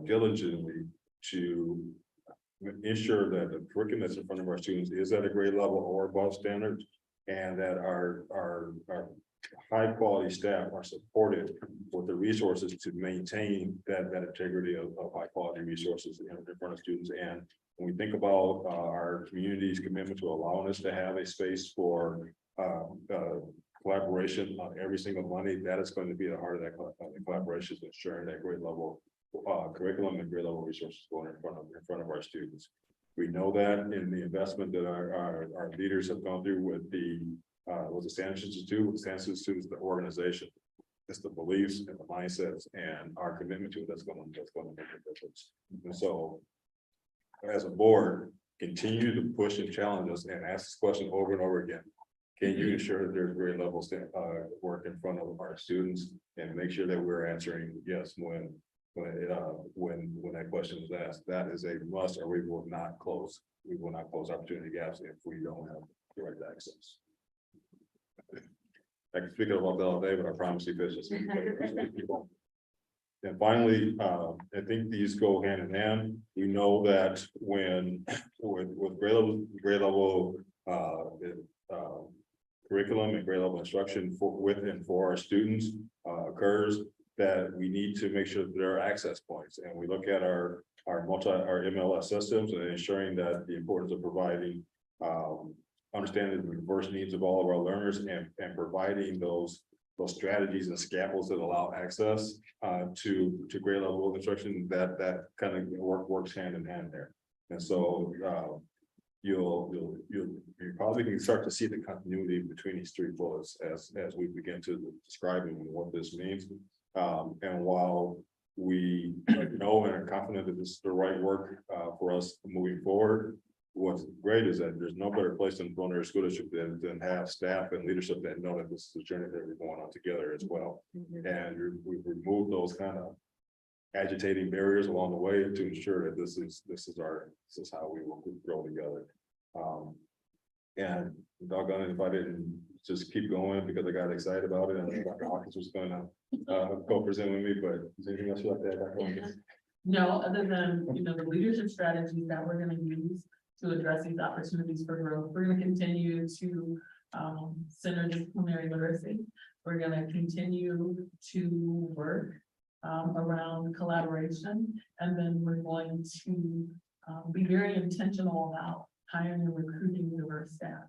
diligently to ensure that the curriculum that's in front of our students is at a grade level or above standards, and that our high quality staff are supported with the resources to maintain that integrity of high quality resources in front of students. And when we think about our community's commitment to allowing us to have a space for collaboration on every single Monday, that is going to be the heart of that collaboration, is ensuring that grade level curriculum and grade level resources going in front of our students. We know that in the investment that our leaders have gone through with the Sanders Institute. The Sanders Institute is the organization. It's the beliefs and the mindsets and our commitment to it that's going to make a difference. And so, as a board, continue to push and challenge us and ask this question over and over again. Can you ensure that there's grade level work in front of our students, and make sure that we're answering yes when that question is asked? That is a must, or we will not close. We will not close opportunity gaps if we don't have direct access. I can speak about that all day, but I promise you this. And finally, I think these go hand in hand. We know that when with grade level curriculum and grade level instruction for our students occurs, that we need to make sure that there are access points. And we look at our MLS systems and ensuring that the importance of providing understanding the diverse needs of all of our learners and providing those those strategies and scaffolds that allow access to grade level instruction, that kind of works hand in hand there. And so you probably can start to see the continuity between these three bullets as we begin to describe what this means. And while we know and are confident that this is the right work for us moving forward, what's great is that there's no better place in Verona School District than have staff and leadership that know that this is a journey that we're going on together as well. And we've removed those kind of agitating barriers along the way to ensure that this is how we will grow together. And doggone it, if I didn't just keep going because I got excited about it, and Dr. Hawkins was going to go present with me, but is there anything else you'd like to add, Dr. Hawkins? No, other than, the leadership strategies that we're gonna use to address these opportunities for growth. We're gonna continue to center disciplinary literacy. We're gonna continue to work around collaboration, and then we're going to be very intentional about hiring and recruiting diverse staff.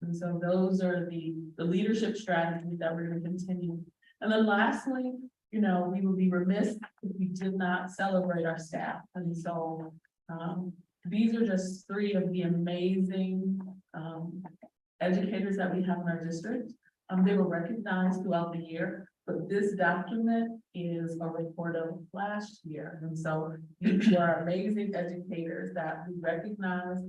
And so those are the leadership strategies that we're going to continue. And then lastly, we would be remiss if we did not celebrate our staff. And so these are just three of the amazing educators that we have in our district. They were recognized throughout the year, but this document is a report of last year. And so these are amazing educators that we recognize.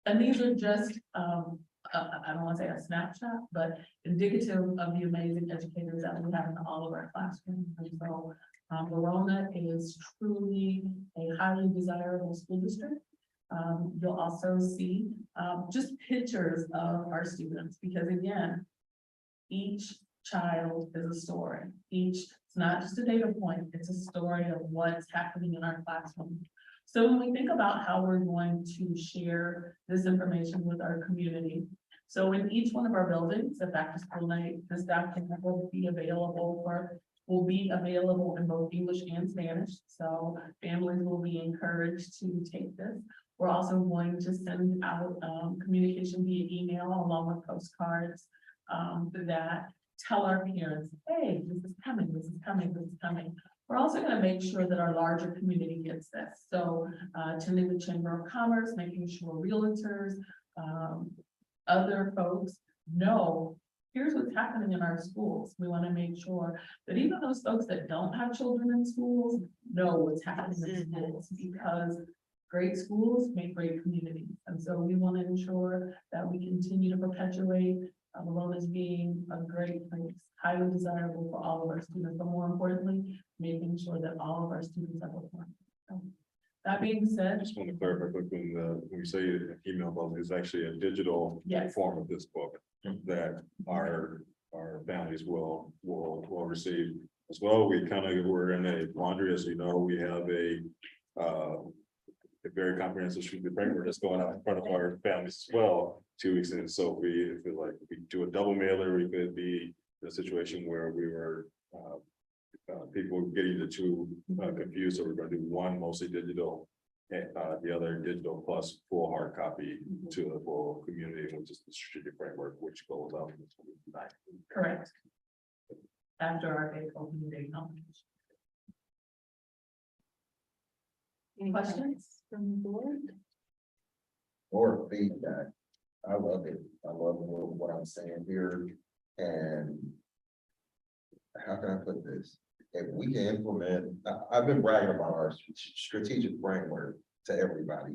And these are just, I don't want to say a snapshot, but indicative of the amazing educators that we have in all of our classrooms. And so Verona is truly a highly desirable school district. You'll also see just pictures of our students, because again, each child is a story. It's not just a data point, it's a story of what's happening in our classroom. So when we think about how we're going to share this information with our community, so in each one of our buildings, at back to school night, this document will be available in both English and Spanish. So families will be encouraged to take this. We're also going to send out communication via email along with postcards that tell our parents, hey, this is coming, this is coming, this is coming. We're also going to make sure that our larger community gets this. So attending the Chamber of Commerce, making sure realtors, other folks know, here's what's happening in our schools. We want to make sure that even those folks that don't have children in schools know what's happening in schools, because great schools make great communities. And so we want to ensure that we continue to perpetuate Verona as being a great place, highly desirable for all of our students, but more importantly, making sure that all of our students have a plan. So, that being I said, just want to clarify quickly, when you say email book, it's actually a digital yes, form of this book that our families will receive as well. We're in a quandary, as you know, we have a very comprehensive strategic framework that's going out in front of our families as well 2 weeks in. So we feel like we do a double mailer, we could be in a situation where we were people getting the two confused. So we're going to do one mostly digital, and the other digital plus full hard copy to the full community, which is the strategic framework, which goes out. correct. After our April meeting. Any questions from the board? Or feedback. I love it. I love what I'm saying here. And how can I put this? If we can implement, I've been bragging about our strategic framework to everybody,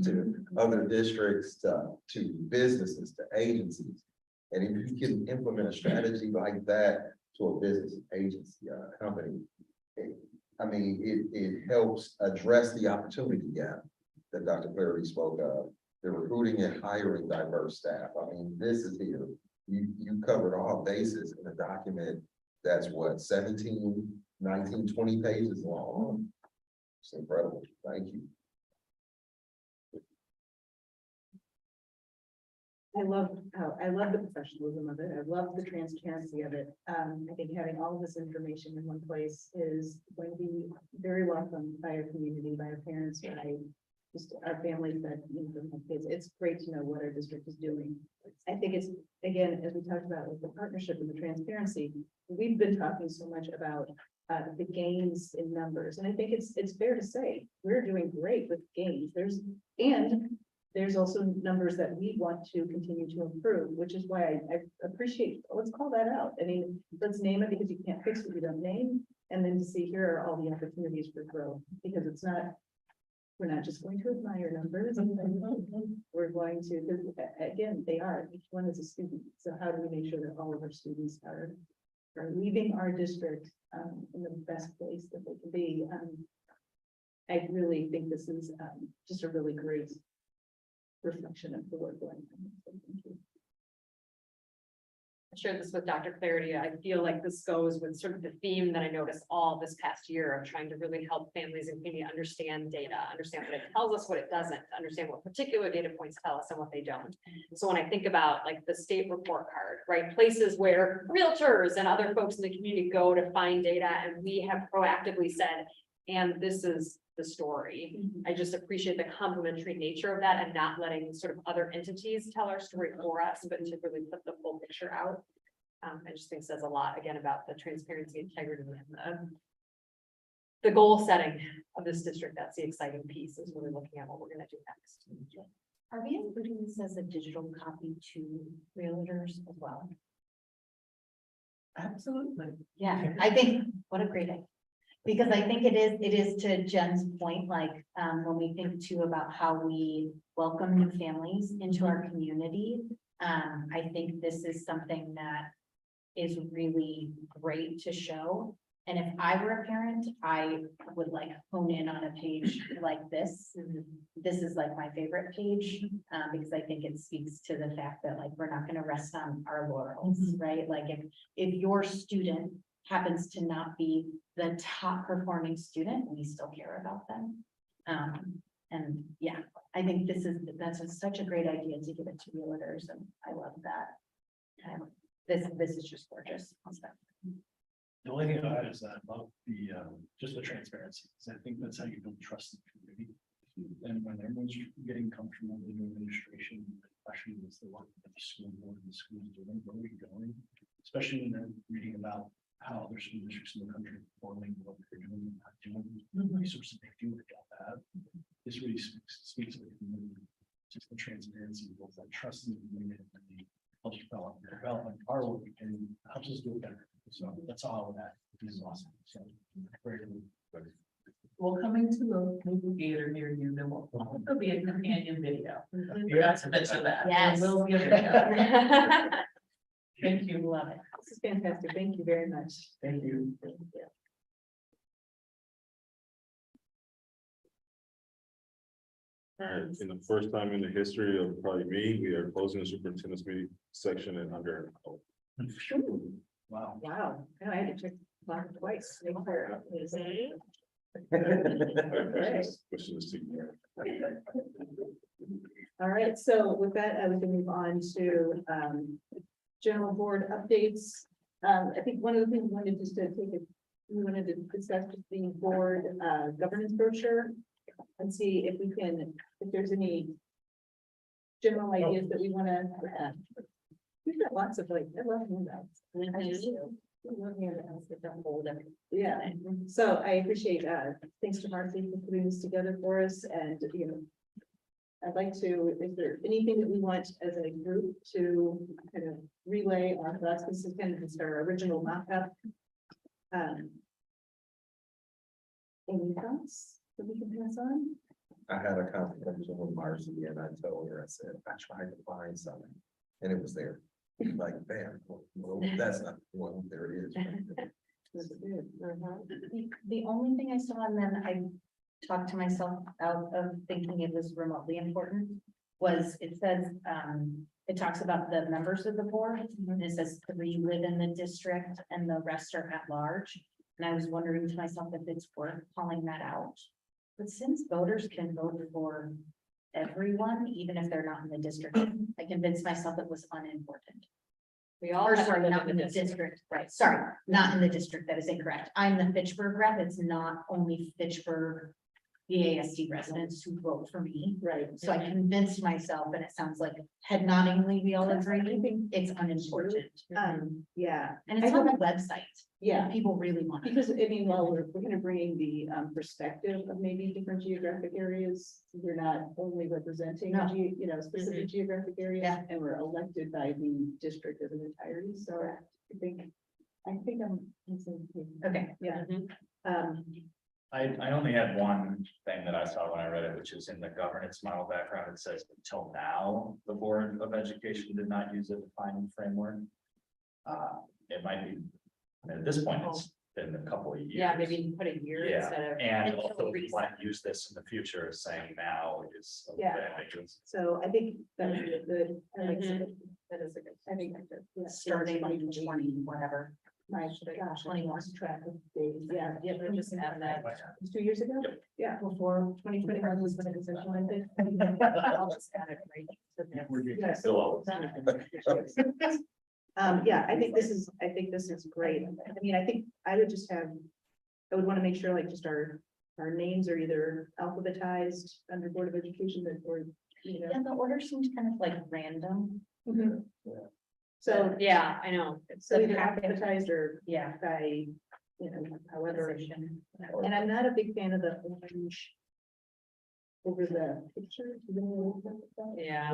to other districts, to businesses, to agencies. And if you can implement a strategy like that to a business agency, company, it helps address the opportunity gap that Dr. Clarity spoke of, the recruiting and hiring diverse staff. This is here. You covered all bases in a document that's what, 17, 19, 20 pages long. It's incredible. Thank you. I love the professionalism of it. I love the transparency of it. I think having all of this information in one place is going to be very welcome by our community, by our parents, by just our families that, have kids. It's great to know what our district is doing. I think it's, again, as we talked about with the partnership and the transparency, we've been talking so much about the gains in numbers, and I think it's fair to say, we're doing great with gains. There's also numbers that we want to continue to improve, which is why I appreciate, let's call that out. I mean, let's name it, because you can't fix what you don't name. And then to see here are all the opportunities for growth, because we're not just going to admire numbers. We're going to, because again, each one is a student. So how do we make sure that all of our students are leaving our district in the best place that they can be? I really think this is just a really great reflection of the work going on. So thank you. I shared this with Dr. Clarity. I feel like this goes with sort of the theme that I noticed all this past year of trying to really help families and community understand data, understand what it tells us, what it doesn't, understand what particular data points tell us and what they don't. So when I think about like the state report card, right, places where realtors and other folks in the community go to find data, and we have proactively said, and this is the story. I just appreciate the complementary nature of that and not letting sort of other entities tell our story for us, but to really put the full picture out. I just think says a lot again about the transparency, integrity, and the goal setting of this district. That's the exciting piece, is really looking at what we're going to do next. Are we including this as a digital copy to realtors as well? Absolutely. Yeah, I think, what a great idea. Because I think it is to Jen's point, like, when we think too about how we welcome new families into our community. I think this is something that is really great to show. And if I were a parent, I would like hone in on a page like this. This is like my favorite page, because I think it speaks to the fact that like, we're not gonna rest on our laurels, right? Like if your student happens to not be the top performing student, we still care about them. And yeah, I think that's such a great idea to give it to realtors, and I love that. This is just gorgeous. The only thing I add is that I love the, just the transparency, because I think that's how you build trust in the community. And when everyone's getting comfortable with the new administration, the question is the work that the school board and the school is doing, where are we going? Especially when they're reading about how other school districts in the country are performing, what they're doing, and not doing, the resources they do or don't have. This really speaks to the community, just the transparency, both that trust in the community and the helps develop our work and helps us do it better. So that's all of that. This is awesome. So very good. Well, coming to a movie theater near you, then will also be a companion video. Forgot to mention that. Yes. There will be a video. Thank you. Love it. This is fantastic. Thank you very much. Thank you. Thank you. All right, in the first time in the history of probably me, we are closing the superintendent's meeting section in under. Wow. Wow, I had to check the clock twice. Make sure it was- All right, so with that, I would move on to general board updates. I think one of the things we wanted just to we wanted to discuss the board governance brochure and see if we can, if there's any general ideas that we want to. We've got lots of like, I love handouts. I do. I love handouts that don't hold everything. Yeah, so I appreciate, thanks to Marcy for putting this together for us, and, you know, I'd like to, is there anything that we want as a group to kind of relay our thoughts? This is kind of just our original mock-up. Any thoughts that we can pass on? I had a conversation with Marcy and I told her, I said, I tried to find something and it was there. Like, bam, well, that's not, well, there it is. This is good. The only thing I saw, and then I talked to myself out of thinking it was remotely important, was it says, it talks about the members of the board, and it says 3 live in the district and the rest are at large. And I was wondering to myself if it's worth calling that out. But since voters can vote for everyone, even if they're not in the district, I convinced myself it was unimportant. We all Or have sorry, to not live in the district, right, sorry, not in the district, that is incorrect. I'm the Fitchburg rep, it's not only Fitchburg the ASD residents who vote for me. Right. So I convinced myself, and it sounds like head noddingly, we all agree, it's unimportant. Yeah, And it's on the website. yeah, People really want it. because I mean, while we're kind of bringing the perspective of maybe different geographic areas, we're not only representing, No. specific geographic areas. Yeah. And we're elected by the district as an entirety, so I think I'm. Okay. Yeah. I only had one thing that I saw when I read it, which is in the governance model background. It says until now, the Board of Education did not use a defining framework. It might be, I mean, at this point, it's been a couple of years. Yeah, maybe put a year Yeah, instead of. and until also we recent. want to use this in the future, saying now is. a Yeah. bit ambiguous. So I think that would be a good, I like Mhm. that is a good, I think. Yeah, Starting like 20, whatever. My gosh, 20 lost track of days. Yeah, yeah, We're just have that. it was 2 years ago? Yep. Yeah, before 2021 was when it was implemented. I'll just add it right to this. Yes. Still, Yeah, I think this is great. I mean, I think I would just have, I would want to make sure like just our names are either alphabetized under Board of Education that, or, And the order seems kind of like random. So, Yeah, I know. so either alphabetized or Yeah. by, however. Position. And I'm not a big fan of the orange over the picture. Yeah.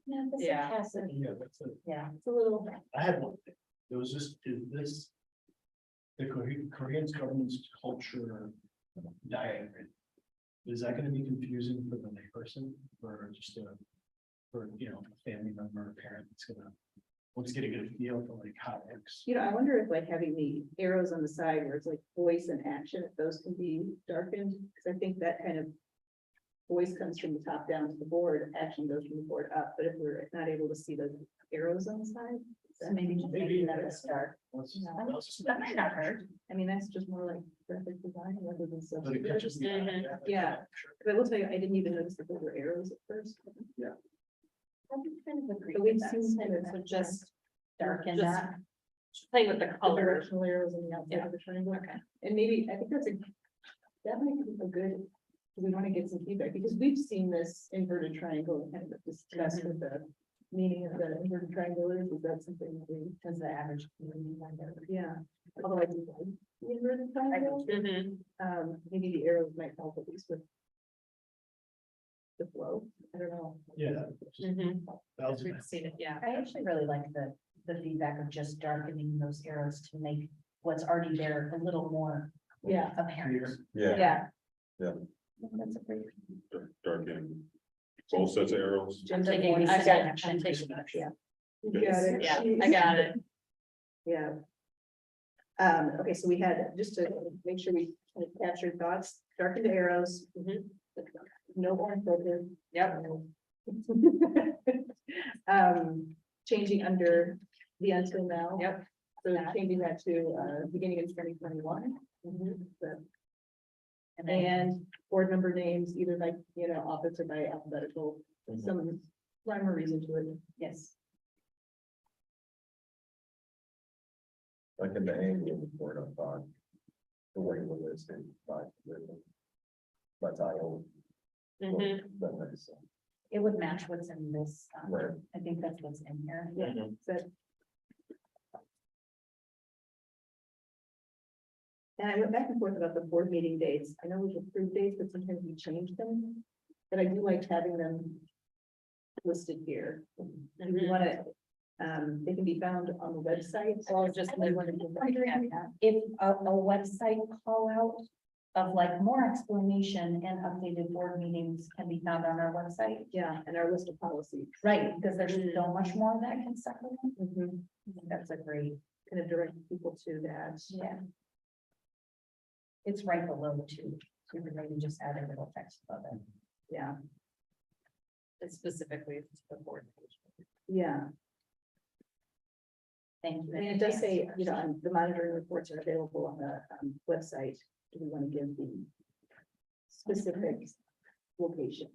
Yeah, that's Yeah. capacity. Yeah, that's it. Yeah. It's a little, I had one thing. There was just, is this the Korean government's culture diagram? Is that gonna be confusing for the layperson or just for, a family member or parent that's gonna, what's getting a feel for like how it works? I wonder if like having the arrows on the side where it's like voice and action, if those can be darkened, because I think that kind of voice comes from the top down to the board, action goes from the board up, but if we're not able to see the arrows on the side. So maybe just maybe that is dark. That might not hurt. I mean, that's just more like graphic design rather than stuff. But it catches the eye. Mhm. Yeah. But I will tell you, I didn't even notice that there were arrows at first. I kind of agree But with we've that. seen kind of So just Darken just that. playing with the the color. directional arrows on the outside of the triangle. Okay. And maybe, I think that might be a good, we want to get some feedback, because we've seen this inverted triangle kind of discussed with the meaning of the inverted triangle, is that something that we, As the average. yeah. Although I do like the inverted triangle, Mhm. maybe the arrows might help at least with the flow, I don't know. Yeah. Mhm. That was We've seen it, yeah. I actually really like the feedback of just darkening those arrows to make what's already there a little more Yeah, apparent. Yeah, yeah. That's a great. Darken both sets of arrows. I'm taking, voice I've and got, action. I'm taking that. Yeah. You got it. Yeah, I got it. Yeah. Okay, so we had, just to make sure we kind of captured thoughts, darkened arrows. Mhm. No orange filter. Yep. Changing under the until now. Yep. So changing that to, beginning of 2021. And board member names, either by, office or by alphabetical, some rhyme or reason to it. Yes. like in the annual report on thought. The way we're listed by. By title. Mhm. That makes sense. It would match what's in this. Right. I think that's what's in here. Yeah, so. And I went back and forth about the board meeting dates. I know we've approved dates, but sometimes we change them. But I do like having them listed here. And we want to, they can be found on the website. Or just. If a website call out of like more explanation and updated board meetings can be found on our website. Yeah, and our list of policies. Right, because there's so much more that can supplement. Mhm. That's a great, Kind of direct people to that. yeah. It's right below too. So we could maybe just add a little text above it. Yeah, It's specifically to the board. yeah. Thank you. And it does say, the monitoring reports are available on the website. Do we want to give the specific location?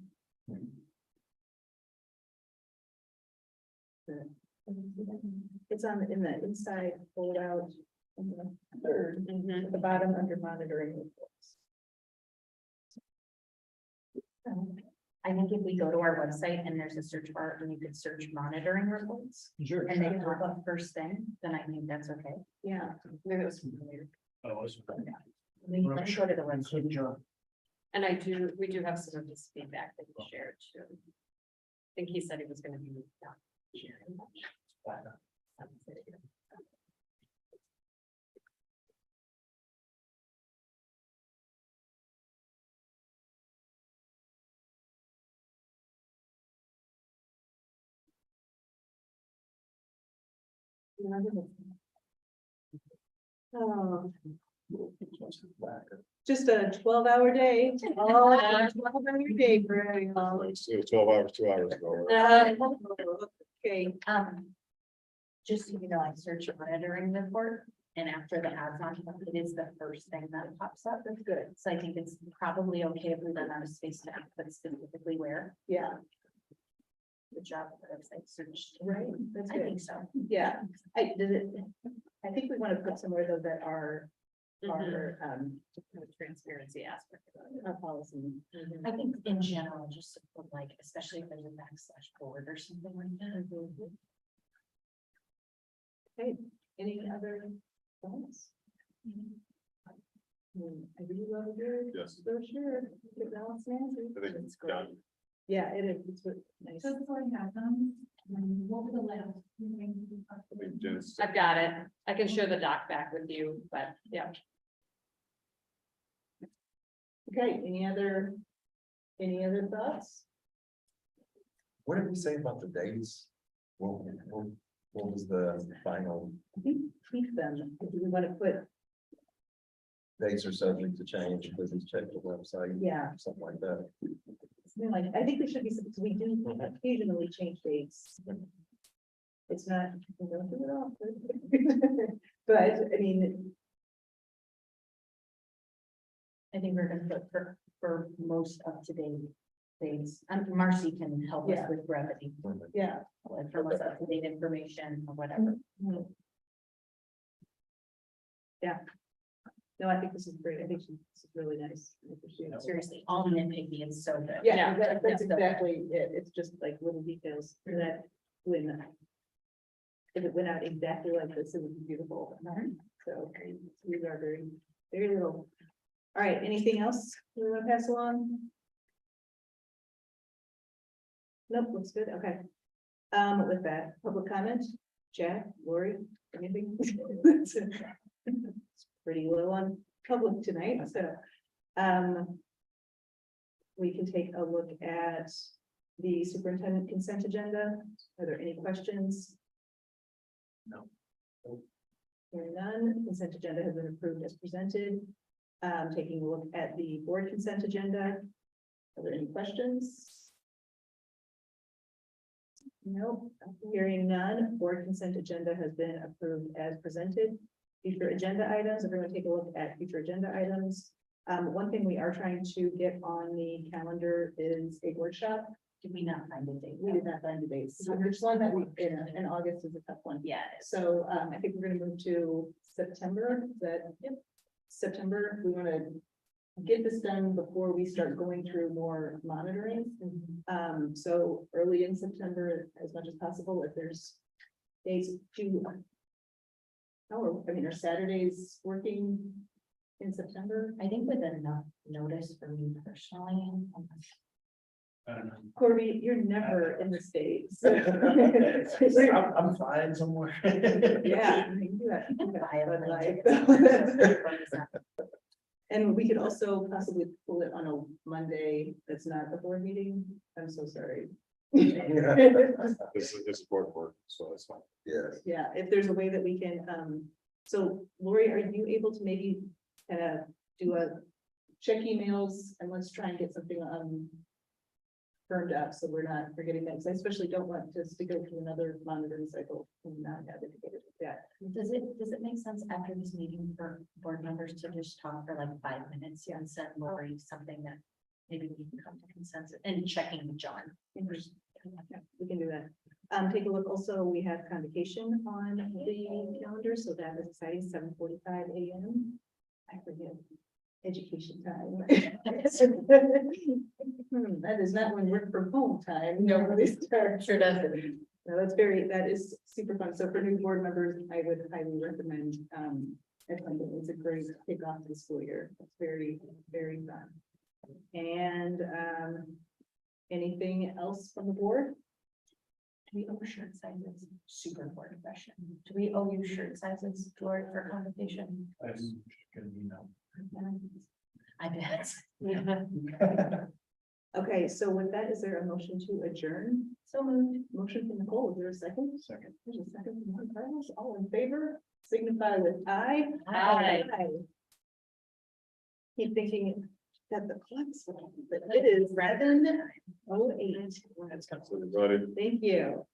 It's in the inside foldout, in the third, Mhm. at the bottom under monitoring reports. I think if we go to our website and there's a search bar and you could search monitoring reports Sure. and they pop up first thing, then I think that's okay. Yeah. Maybe it was familiar. Oh, it's. Let me go to the website. And we do have some of his feedback that he shared too. I think he said he was gonna be not sharing much. Oh. Just a 12-hour day. Oh, 12-hour day for everyone. It was 12 hours, 2 hours ago. Okay, Just so you know, I search monitoring report and after the ads on, it is the first thing that pops up. that's good. So I think it's probably okay if we run out of space to put specifically where Yeah, the job website search. right. That's I good. think so. Yeah, I think we want to put somewhere though that our Transparency aspect. our policy. I think in general, just to put like, especially if there's a backslash board or something like that. Okay, any other thoughts? I really love your Yes. brochure. Good balance management. I think It's it's great. done. Yeah, it is. It's really nice. So before we have them, what were the last? I think Jen's- I've got it. I can share the doc back with you, but yeah. Okay, any other thoughts? What did we say about the dates? What was the final I think keep them. Do we want to put, dates are subject to change because he's checked the website? yeah, Something like that. something like, I think there should be, because we do occasionally change dates. It's not, we don't do it all. But I mean, I think we're gonna put for most up to date dates. Marcy can help us Yeah. with brevity, yeah. like for most up to date information or whatever. No, I think this is great. I think this is really nice. I appreciate it. Seriously, all nitpicky is so good. Yeah, that's exactly it. It's just like little details that when. If it went out exactly like this, it would be beautiful. So these are very, very little. All right, anything else we want to pass along? Nope, looks good. Okay. With that, public comment, Jack, Lori, anything? It's pretty low on public tonight, so. We can take a look at the superintendent consent agenda. Are there any questions? No. Hearing none, consent agenda has been approved as presented. Taking a look at the board consent agenda. Are there any questions? No, hearing none, board consent agenda has been approved as presented. Future agenda items, everyone take a look at future agenda items. One thing we are trying to get on the calendar is a workshop. Did we not find a date? We did not find the dates. So there's one that we, in August is a tough one. Yeah. So I think we're gonna move to September, September, we wanna get this done before we start going through more monitoring. So early in September, as much as possible, if there's days to. Are Saturdays working in September? I think with enough notice for me personally. I don't know. Corby, you're never in the States. I'm flying somewhere. Yeah. you do that, but And we could also possibly pull it on a Monday that's not a board meeting. I'm so sorry. This is board work, so it's fine. Yes. Yeah, if there's a way that we can, so Lori, are you able to maybe kind of do a check emails and let's try and get something firmed up, so we're not forgetting that, because I especially don't want us to go through another monitoring cycle and not have it together. Yeah. Does it make sense after this meeting for board members to just talk for like 5 minutes and send Lori something that maybe we can come to consensus and checking with John? Yeah, we can do that. Take a look. Also, we have convocation on the calendar, so that is exciting. 7:45 a.m. I forget. education time. That is not when work from home time, nobody starts. Sure doesn't. No, that is super fun. So for new board members, I would highly recommend, attending. It's a great kickoff to the school year. It's very, very fun. And, anything else from the board? Do we owe shirt sizes? Super important question. Do we owe you shirt sizes for convocation? That's gonna be no. I bet. Okay, so with that, is there a motion to adjourn? So moved. Motion from Nicole, is there a second? Second. There's a second from Juan Carlos. All in favor, signify with aye. Aye. Keep thinking that the clock's wrong, but it is 7:08. Everybody. Thank you.